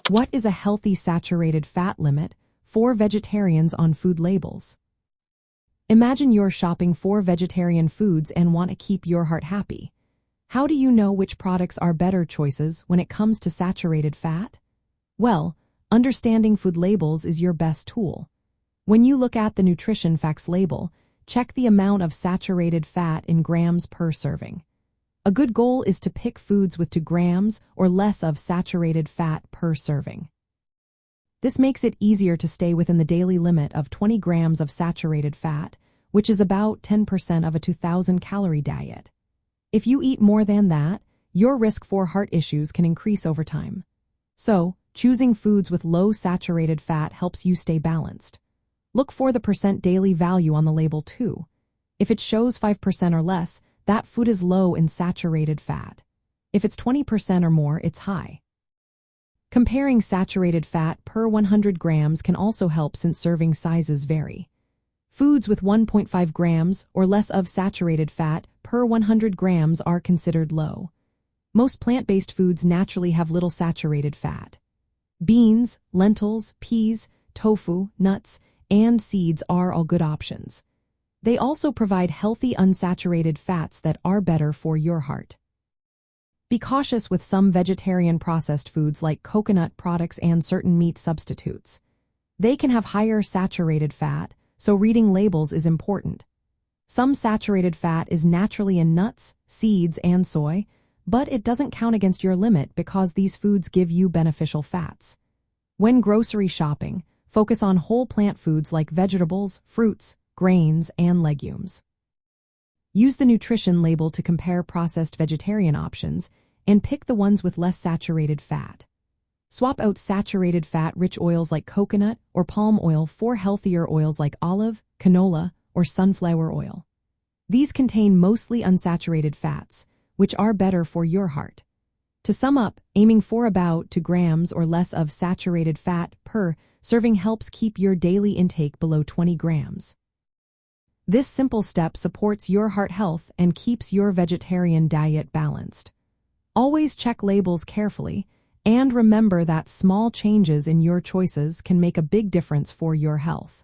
What is a healthy saturated fat limit for vegetarians on food labels? Imagine you're shopping for vegetarian foods and want to keep your heart happy. How do you know which products are better choices when it comes to saturated fat? Well, understanding food labels is your best tool. When you look at the nutrition facts label, check the amount of saturated fat in grams per serving. A good goal is to pick foods with 2 grams or less of saturated fat per serving. This makes it easier to stay within the daily limit of 20 grams of saturated fat, which is about 10% of a 2,000-calorie diet. If you eat more than that, your risk for heart issues can increase over time. So, choosing foods with low saturated fat helps you stay balanced. Look for the percent daily value on the label too. If it shows 5% or less, that food is low in saturated fat. If it's 20% or more, it's high. Comparing saturated fat per 100 grams can also help since serving sizes vary. Foods with 1.5 grams or less of saturated fat per 100 grams are considered low. Most plant-based foods naturally have little saturated fat. Beans, lentils, peas, tofu, nuts, and seeds are all good options. They also provide healthy unsaturated fats that are better for your heart. Be cautious with some vegetarian processed foods like coconut products and certain meat substitutes. They can have higher saturated fat, so reading labels is important. Some saturated fat is naturally in nuts, seeds, and soy, but it doesn't count against your limit because these foods give you beneficial fats. When grocery shopping, focus on whole plant foods like vegetables, fruits, grains, and legumes. Use the nutrition label to compare processed vegetarian options and pick the ones with less saturated fat. Swap out saturated fat-rich oils like coconut or palm oil for healthier oils like olive, canola, or sunflower oil. These contain mostly unsaturated fats, which are better for your heart. To sum up, aiming for about 2 grams or less of saturated fat per serving helps keep your daily intake below 20 grams. This simple step supports your heart health and keeps your vegetarian diet balanced. Always check labels carefully, and remember that small changes in your choices can make a big difference for your health.